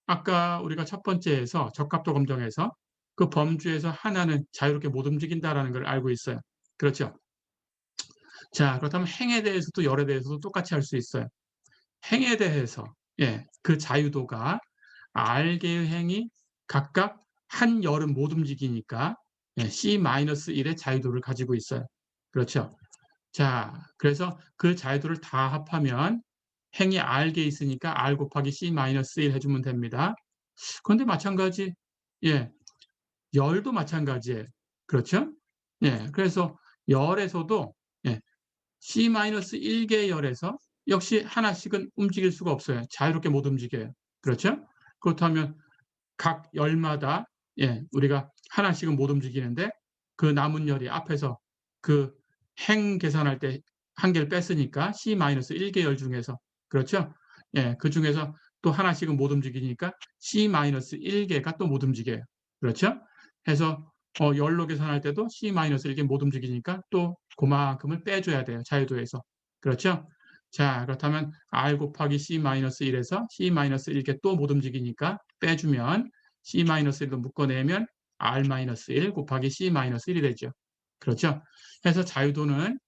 아까 우리가 첫 번째에서 적합도 검정에서 그 범주에서 하나는 자유롭게 못 움직인다라는 걸 알고 있어요. 그렇죠? 자, 그렇다면 행에 대해서도 열에 대해서도 똑같이 할 수 있어요. 행에 대해서, 예, 그 자유도가 R개의 행이 각각 한 열은 못 움직이니까, 예, C-1의 자유도를 가지고 있어요. 그렇죠? 자, 그래서 그 자유도를 다 합하면 행이 R개 있으니까 R 곱하기 C-1 해주면 됩니다. 그런데 마찬가지, 예, 열도 마찬가지예요. 그렇죠? 예, 그래서 열에서도, 예, C-1개의 열에서 역시 하나씩은 움직일 수가 없어요. 자유롭게 못 움직여요. 그렇죠? 그렇다면 각 열마다, 예, 우리가 하나씩은 못 움직이는데 그 남은 열이 앞에서 그 행 계산할 때 한 개를 뺐으니까 C-1개 열 중에서, 그렇죠? 예, 그 중에서 또 하나씩은 못 움직이니까 C-1개가 또 못 움직여요. 그렇죠? 해서 열로 계산할 때도 C-1개 못 움직이니까 또 그만큼을 빼줘야 돼요. 자유도에서. 그렇죠? 자, 그렇다면 R 곱하기 C-1에서 C-1개 또 못 움직이니까 빼주면 C-1도 묶어내면 R-1 곱하기 C-1이 되죠. 그렇죠? 그래서 자유도는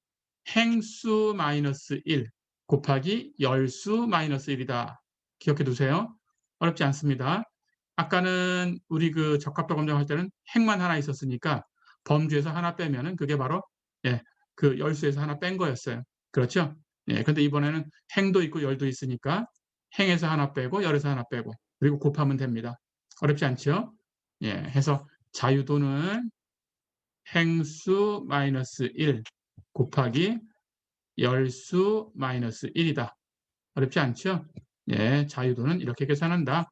행수 마이너스 1 곱하기 열수 마이너스 1이다. 기억해 두세요. 어렵지 않습니다. 아까는 우리 그 적합도 검정할 때는 행만 하나 있었으니까 범주에서 하나 빼면은 그게 바로 예, 그 열수에서 하나 뺀 거였어요. 그렇죠? 예, 근데 이번에는 행도 있고 열도 있으니까 행에서 하나 빼고 열에서 하나 빼고 그리고 곱하면 됩니다. 어렵지 않죠? 예, 해서 자유도는 행수 마이너스 1 곱하기 열수 마이너스 1이다. 어렵지 않죠? 예, 자유도는 이렇게 계산한다.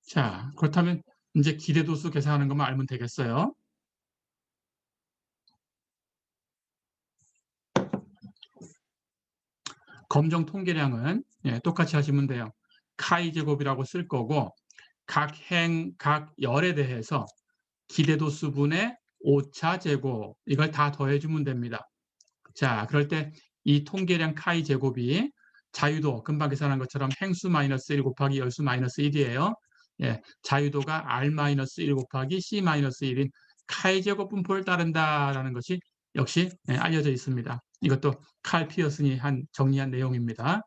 자, 그렇다면 이제 기대도수 계산하는 것만 알면 되겠어요. 검정 통계량은 예, 똑같이 하시면 돼요. 카이 제곱이라고 쓸 거고 각 행, 각 열에 대해서 기대도수분의 오차 제곱 이걸 다 더해주면 됩니다. 자, 그럴 때 이 통계량 카이 제곱이 자유도 금방 계산한 것처럼 행수 마이너스 1 곱하기 열수 마이너스 1이에요. 예, 자유도가 R 마이너스 1 곱하기 C 마이너스 1인 카이 제곱 분포를 따른다라는 것이 역시 예, 알려져 있습니다. 이것도 칼 피어슨이 정리한 내용입니다.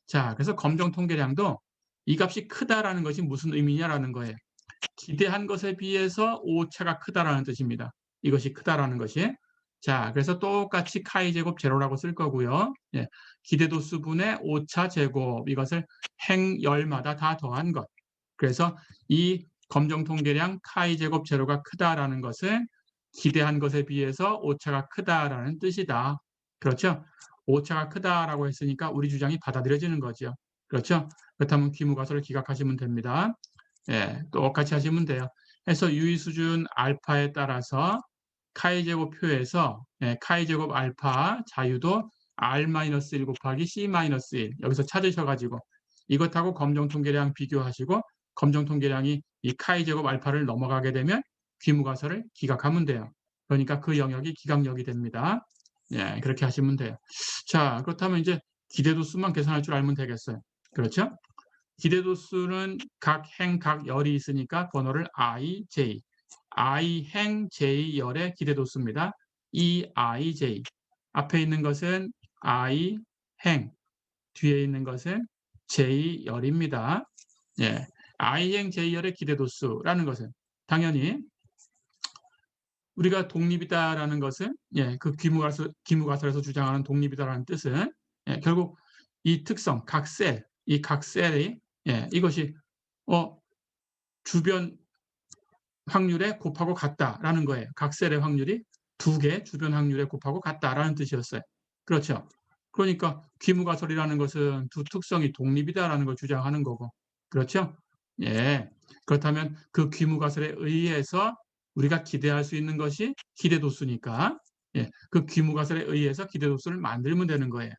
자, 그래서 검정 통계량도 이 값이 크다라는 것이 무슨 의미냐라는 거예요. 기대한 것에 비해서 오차가 크다라는 뜻입니다. 이것이 크다라는 것이. 자, 그래서 똑같이 카이 제곱 제로라고 쓸 거고요. 예, 기대도수분의 오차 제곱 이것을 행열마다 다 더한 것. 그래서 이 검정 통계량 카이 제곱 제로가 크다라는 것은 기대한 것에 비해서 오차가 크다라는 뜻이다. 그렇죠? 오차가 크다라고 했으니까 우리 주장이 받아들여지는 거죠. 그렇죠? 그렇다면 귀무가설을 기각하시면 됩니다. 예, 똑같이 하시면 돼요. 해서 유의 수준 알파에 따라서 카이 제곱표에서 예, 카이 제곱 알파 자유도 R-1 곱하기 C-1 여기서 찾으셔가지고 이것하고 검정 통계량 비교하시고 검정 통계량이 이 카이 제곱 알파를 넘어가게 되면 귀무가설을 기각하면 돼요. 그러니까 그 영역이 기각역이 됩니다. 예, 그렇게 하시면 돼요. 자, 그렇다면 이제 기대도수만 계산할 줄 알면 되겠어요. 그렇죠? 기대도수는 각 행, 각 열이 있으니까 번호를 I, J. I 행 J 열의 기대도수입니다. EIJ. 앞에 있는 것은 I 행, 뒤에 있는 것은 J 열입니다. 예. I 행 J 열의 기대도수라는 것은 당연히 우리가 독립이다라는 것은 예, 그 귀무가설에서 주장하는 독립이다라는 뜻은 예, 결국 이 특성, 각 셀, 이 각 셀이 예, 이것이 주변 확률에 곱하고 같다라는 거예요. 각 셀의 확률이 두 개 주변 확률에 곱하고 같다라는 뜻이었어요. 그렇죠. 그러니까 귀무가설이라는 것은 두 특성이 독립이다라는 걸 주장하는 거고. 그렇죠? 예. 그렇다면 그 귀무가설에 의해서 우리가 기대할 수 있는 것이 기대도수니까 예. 그 귀무가설에 의해서 기대도수를 만들면 되는 거예요.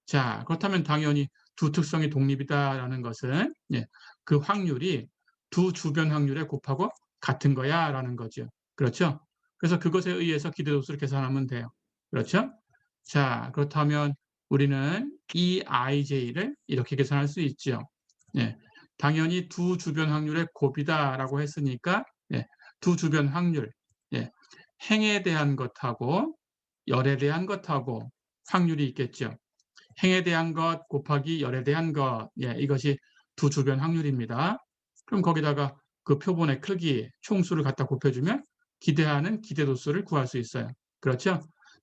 자, 그렇다면 당연히 두 특성이 독립이다라는 것은 예, 그 확률이 두 주변 확률에 곱하고 같은 거야라는 거죠. 그렇죠? 그래서 그것에 의해서 기대도수를 계산하면 돼요. 그렇죠? 자, 그렇다면 우리는 이 IJ를 이렇게 계산할 수 있죠. 예, 당연히 두 주변 확률의 곱이다라고 했으니까 예, 두 주변 확률, 예, 행에 대한 것하고 열에 대한 것하고 확률이 있겠죠. 행에 대한 것 곱하기 열에 대한 것, 예, 이것이 두 주변 확률입니다. 그럼 거기다가 그 표본의 크기, 총수를 갖다 곱해주면 기대하는 기대도수를 구할 수 있어요. 그렇죠?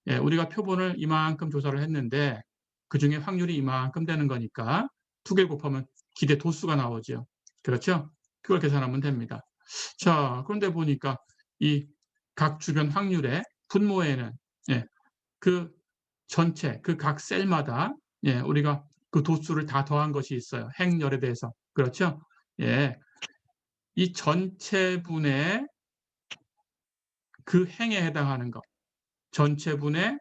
예, 우리가 표본을 이만큼 조사를 했는데 그 중에 확률이 이만큼 되는 거니까 두 개 곱하면 기대도수가 나오죠. 그렇죠? 그걸 계산하면 됩니다. 자, 그런데 보니까 이 각 주변 확률의 분모에는 예, 그 전체 그 각 셀마다 예, 우리가 그 도수를 다 더한 것이 있어요. 행열에 대해서. 그렇죠? 예. 이 전체분의 그 행에 해당하는 것, 전체분의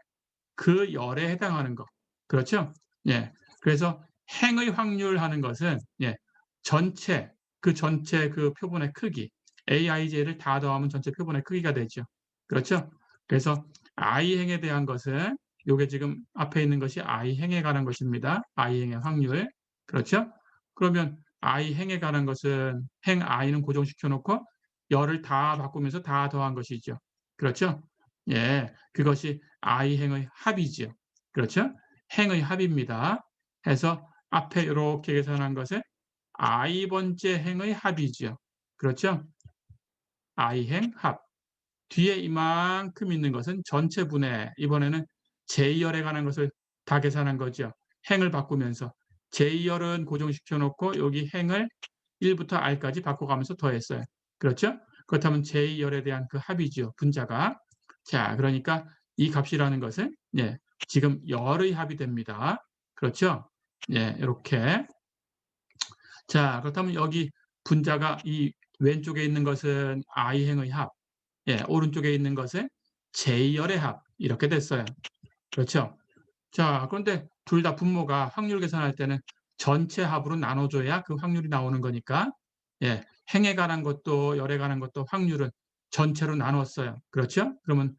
그 열에 해당하는 것. 그렇죠? 예. 그래서 행의 확률 하는 것은 예, 전체 그 표본의 크기 AIJ를 다 더하면 전체 표본의 크기가 되죠. 그렇죠? 그래서 I행에 대한 것은 요게 지금 앞에 있는 것이 I행에 관한 것입니다. I행의 확률. 그렇죠? 그러면 I 행에 관한 것은 행 I는 고정시켜 놓고 열을 다 바꾸면서 다 더한 것이죠. 그렇죠? 예. 그것이 I 행의 합이지요. 그렇죠? 행의 합입니다. 해서 앞에 이렇게 계산한 것은 I 번째 행의 합이지요. 그렇죠? I 행 합. 뒤에 이만큼 있는 것은 전체 분해. 이번에는 제2열에 관한 것을 다 계산한 거죠. 행을 바꾸면서. 제2열은 고정시켜 놓고 여기 행을 1부터 r까지 바꿔가면서 더했어요. 그렇죠? 그렇다면 제2열에 대한 그 합이죠. 분자가. 자, 그러니까 이 값이라는 것은 예, 지금 열의 합이 됩니다. 그렇죠? 예, 이렇게. 자, 그렇다면 여기 분자가 이 왼쪽에 있는 것은 i행의 합, 예, 오른쪽에 있는 것은 제2열의 합 이렇게 됐어요. 그렇죠? 자, 그런데 둘 다 분모가 확률 계산할 때는 전체 합으로 나눠줘야 그 확률이 나오는 거니까 예, 행에 관한 것도 열에 관한 것도 확률은 전체로 나눴어요. 그렇죠? 그러면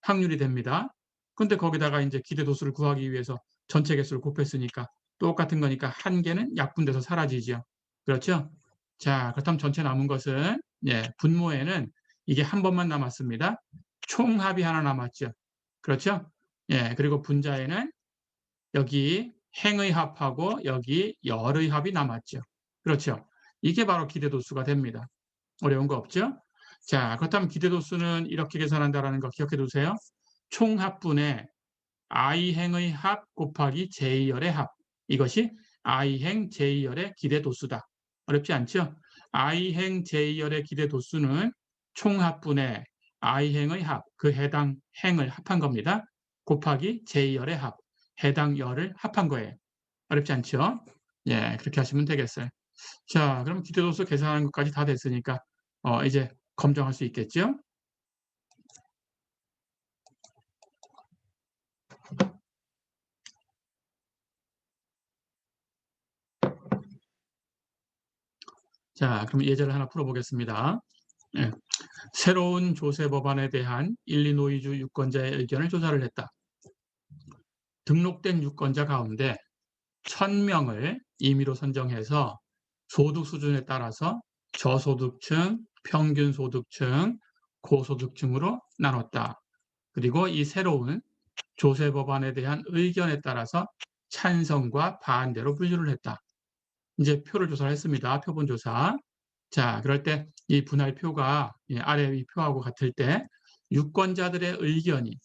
확률이 됩니다. 근데 거기다가 이제 기대도수를 구하기 위해서 전체 개수를 곱했으니까 똑같은 거니까 한 개는 약분돼서 사라지죠. 그렇죠? 자, 그렇다면 전체 남은 것은 예, 분모에는 이게 한 번만 남았습니다. 총합이 하나 남았죠. 그렇죠? 예, 그리고 분자에는 여기 행의 합하고 여기 열의 합이 남았죠. 그렇죠? 이게 바로 기대도수가 됩니다. 어려운 거 없죠? 자, 그렇다면 기대도수는 이렇게 계산한다는 거 기억해 두세요. 총합분의 i행의 합 곱하기 제2열의 합. 이것이 i행 제2열의 기대도수다. 어렵지 않죠? i행 제2열의 기대도수는 총합분의 i행의 합, 그 해당 행을 합한 겁니다. 곱하기 제2열의 합, 해당 열을 합한 거예요. 어렵지 않죠? 예, 그렇게 하시면 되겠어요. 자, 그럼 기대도수 계산하는 것까지 다 됐으니까 이제 검정할 수 있겠죠? 자, 그럼 예제를 하나 풀어보겠습니다. 예. 새로운 조세 법안에 대한 일리노이주 유권자의 의견을 조사를 했다. 등록된 유권자 가운데 1000명을 임의로 선정해서 소득 수준에 따라서 저소득층, 평균소득층, 고소득층으로 나눴다. 그리고 이 새로운 조세 법안에 대한 의견에 따라서 찬성과 반대로 분류를 했다. 이제 표를 조사를 했습니다. 표본 조사. 자, 그럴 때 이 분할표가 아래 이 표하고 같을 때 유권자들의 의견이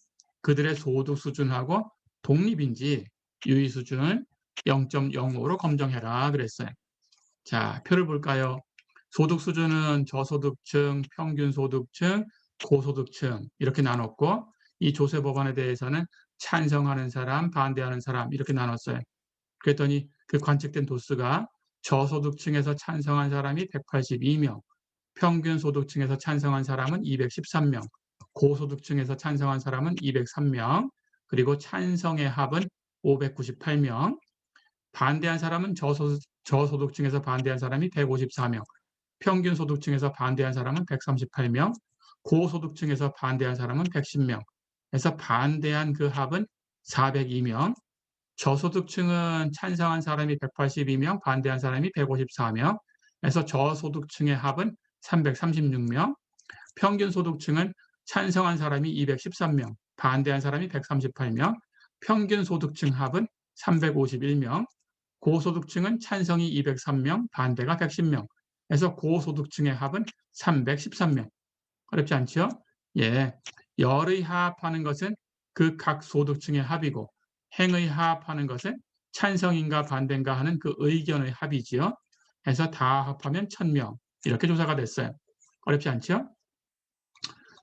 그들의 소득 수준하고 독립인지 유의 수준을 0.05로 검정해라 그랬어요. 자, 표를 볼까요? 소득 수준은 저소득층, 평균소득층, 고소득층 이렇게 나눴고 이 조세 법안에 대해서는 찬성하는 사람, 반대하는 사람 이렇게 나눴어요. 그랬더니 그 관측된 도수가 저소득층에서 찬성한 사람이 182명, 평균 소득층에서 찬성한 사람은 213명, 고소득층에서 찬성한 사람은 203명, 그리고 찬성의 합은 598명, 반대한 사람은 저소득층에서 반대한 사람이 154명, 평균 소득층에서 반대한 사람은 138명, 고소득층에서 반대한 사람은 110명. 그래서 반대한 그 합은 402명, 저소득층은 찬성한 사람이 182명, 반대한 사람이 154명, 그래서 저소득층의 합은 336명, 평균 소득층은 찬성한 사람이 213명, 반대한 사람이 138명, 평균 소득층 합은 351명, 고소득층은 찬성이 203명, 반대가 110명, 그래서 고소득층의 합은 313명. 어렵지 않죠? 예. 열의 합하는 것은 그 각 소득층의 합이고 행의 합하는 것은 찬성인가 반대인가 하는 그 의견의 합이지요. 해서 다 합하면 1000명. 이렇게 조사가 됐어요. 어렵지 않죠?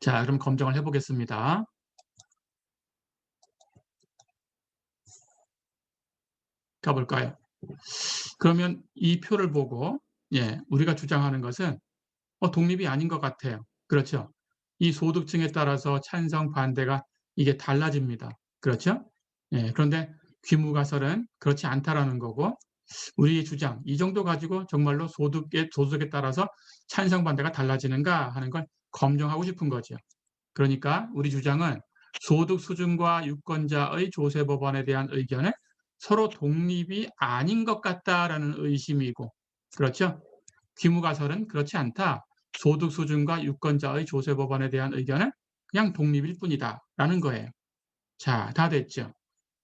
자, 그럼 검증을 해보겠습니다. 가볼까요? 그러면 이 표를 보고 예, 우리가 주장하는 것은 독립이 아닌 것 같아요. 그렇죠? 이 소득층에 따라서 찬성, 반대가 이게 달라집니다. 그렇죠? 예, 그런데 귀무가설은 그렇지 않다라는 거고 우리의 주장, 이 정도 가지고 정말로 소득에 따라서 찬성, 반대가 달라지는가 하는 걸 검증하고 싶은 거죠. 그러니까 우리 주장은 소득 수준과 유권자의 조세 법안에 대한 의견은 서로 독립이 아닌 것 같다라는 의심이고 그렇죠? 귀무가설은 그렇지 않다. 소득 수준과 유권자의 조세 법안에 대한 의견은 그냥 독립일 뿐이다 라는 거예요. 자, 다 됐죠?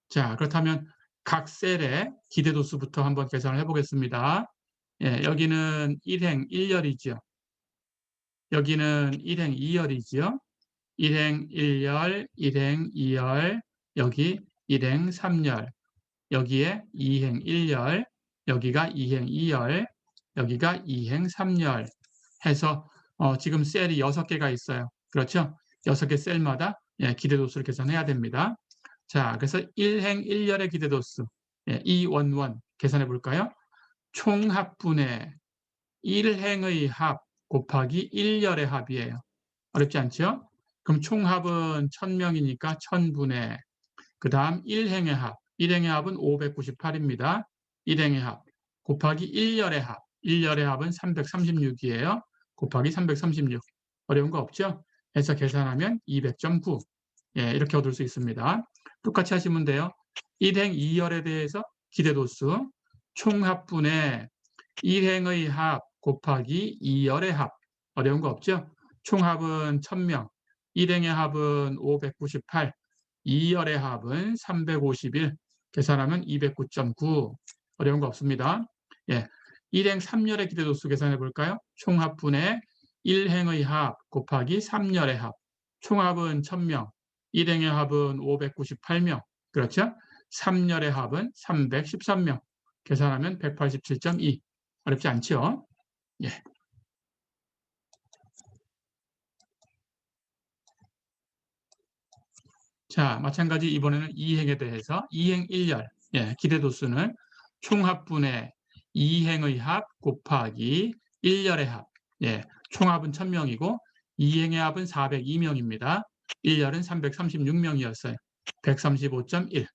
자, 그렇다면 각 셀의 기대도수부터 한번 계산을 해보겠습니다. 예, 여기는 1행 1열이죠. 여기는 1행 2열이죠. 1행 1열, 1행 2열, 여기 1행 3열, 여기에 2행 1열, 여기가 2행 2열, 여기가 2행 3열 해서 지금 셀이 6개가 있어요. 그렇죠? 6개 셀마다 예, 기대도수를 계산해야 됩니다. 자, 그래서 1행 1열의 기대도수, 예, 211 계산해 볼까요? 총합분의 1행의 합 곱하기 1열의 합이에요. 어렵지 않죠? 그럼 총합은 1000명이니까 1000분의 그 다음 1행의 합, 1행의 합은 598입니다. 1행의 합 곱하기 1열의 합, 1열의 합은 336이에요. 곱하기 336. 어려운 거 없죠? 해서 계산하면 200.9. 예, 이렇게 얻을 수 있습니다. 똑같이 하시면 돼요. 1행 2열에 대해서 기대도수 총합분의 1행의 합 곱하기 2열의 합. 어려운 거 없죠? 총합은 1000명, 1행의 합은 598, 2열의 합은 351, 계산하면 209.9. 어려운 거 없습니다. 예, 1행 3열의 기대도수 계산해 볼까요? 총합분의 1행의 합 곱하기 3열의 합. 총합은 1000명, 1행의 합은 598명. 그렇죠? 3열의 합은 313명. 계산하면 187.2. 어렵지 않죠? 예. 자, 마찬가지 이번에는 2행에 대해서 2행 1열, 예, 기대도수는 총합분의 2행의 합 곱하기 1열의 합. 예, 총합은 1000명이고 2행의 합은 402명입니다. 1열은 336명이었어요. 135.1.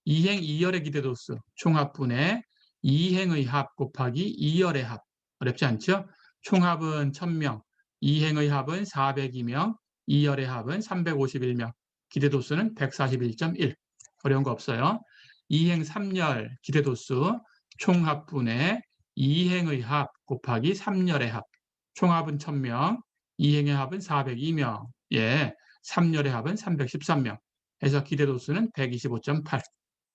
2행 2열의 기대도수 총합분의 2행의 합 곱하기 2열의 합. 어렵지 않죠? 총합은 1000명, 2행의 합은 402명, 2열의 합은 351명. 기대도수는 141.1. 어려운 거 없어요. 2행 3열 기대도수 총합분의 2행의 합 곱하기 3열의 합. 총합은 1000명, 2행의 합은 402명, 예, 3열의 합은 313명. 해서 기대도수는 125.8.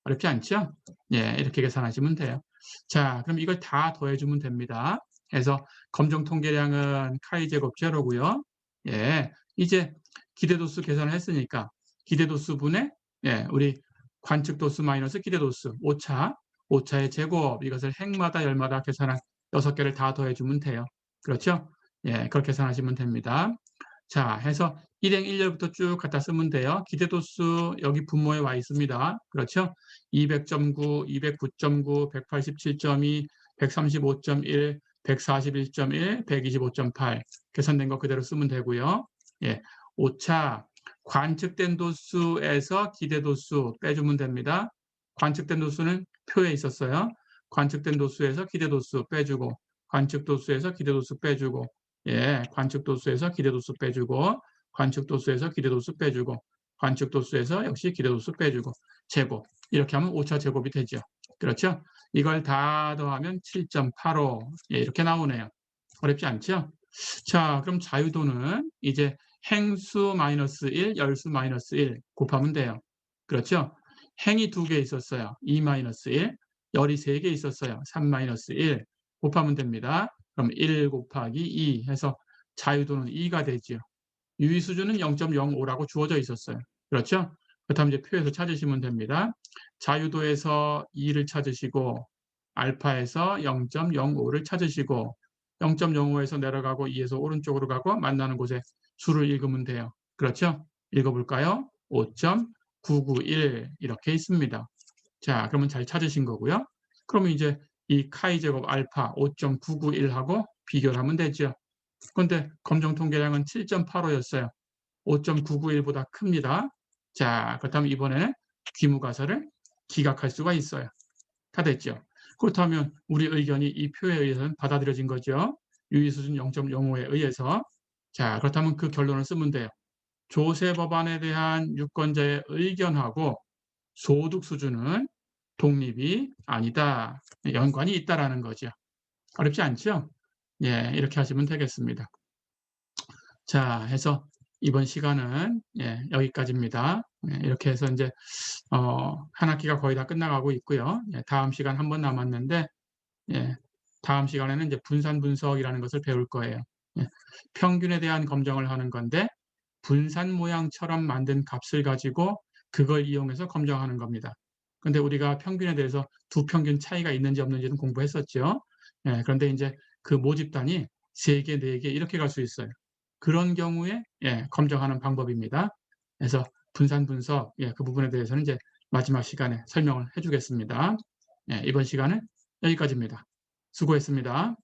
어렵지 않죠? 예, 이렇게 계산하시면 돼요. 자, 그럼 이걸 다 더해주면 됩니다. 그래서 검정 통계량은 카이 제곱 제로고요. 예, 이제 기대도수 계산을 했으니까 기대도수분의 예, 우리 관측도수 마이너스 기대도수 오차, 오차의 제곱 이것을 행마다 열마다 계산한 6개를 다 더해주면 돼요. 그렇죠? 예, 그렇게 계산하시면 됩니다. 자, 해서 1행 1열부터 쭉 갖다 쓰면 돼요. 기대도수 여기 분모에 와 있습니다. 그렇죠? 200.9, 209.9, 187.2, 135.1, 141.1, 125.8 계산된 거 그대로 쓰면 되고요. 예, 오차 관측된 도수에서 기대도수 빼주면 됩니다. 관측된 도수는 표에 있었어요. 관측된 도수에서 기대도수 빼주고 관측도수에서 기대도수 빼주고 예, 관측도수에서 기대도수 빼주고 관측도수에서 기대도수 빼주고 관측도수에서 역시 기대도수 빼주고 제곱 이렇게 하면 오차 제곱이 되죠. 그렇죠? 이걸 다 더하면 7.85 예, 이렇게 나오네요. 어렵지 않죠? 자, 그럼 자유도는 이제 행수 마이너스 1, 열수 마이너스 1 곱하면 돼요. 그렇죠? 행이 2개 있었어요. 2 마이너스 1, 열이 3개 있었어요. 3 마이너스 1 곱하면 됩니다. 그럼 1 곱하기 2 해서 자유도는 2가 되죠. 유의수준은 0.05라고 주어져 있었어요. 그렇죠? 그렇다면 이제 표에서 찾으시면 됩니다. 자유도에서 2를 찾으시고 알파에서 0.05를 찾으시고 0.05에서 내려가고 2에서 오른쪽으로 가고 만나는 곳에 수를 읽으면 돼요. 그렇죠? 읽어볼까요? 5.991 이렇게 있습니다. 자, 그러면 잘 찾으신 거고요. 그러면 이제 이 카이 제곱 알파 5.991하고 비교를 하면 되죠. 그런데 검정 통계량은 7.85였어요. 5.991보다 큽니다. 자, 그렇다면 이번에는 귀무가설을 기각할 수가 있어요. 다 됐죠? 그렇다면 우리 의견이 이 표에 의해서는 받아들여진 거죠. 유의수준 0.05에 의해서. 자, 그렇다면 그 결론을 쓰면 돼요. 조세 법안에 대한 유권자의 의견하고 소득 수준은 독립이 아니다. 연관이 있다라는 거죠. 어렵지 않죠? 예, 이렇게 하시면 되겠습니다. 자, 해서 이번 시간은 여기까지입니다. 이렇게 해서 이제 한 학기가 거의 다 끝나가고 있고요. 다음 시간 한 번 남았는데 다음 시간에는 이제 분산 분석이라는 것을 배울 거예요. 평균에 대한 검정을 하는 건데 분산 모양처럼 만든 값을 가지고 그걸 이용해서 검정하는 겁니다. 근데 우리가 평균에 대해서 두 평균 차이가 있는지 없는지는 공부했었죠. 그런데 이제 그 모집단이 3개, 4개 이렇게 갈 수 있어요. 그런 경우에 검정하는 방법입니다. 그래서 분산 분석 그 부분에 대해서는 이제 마지막 시간에 설명을 해주겠습니다. 이번 시간은 여기까지입니다. 수고했습니다.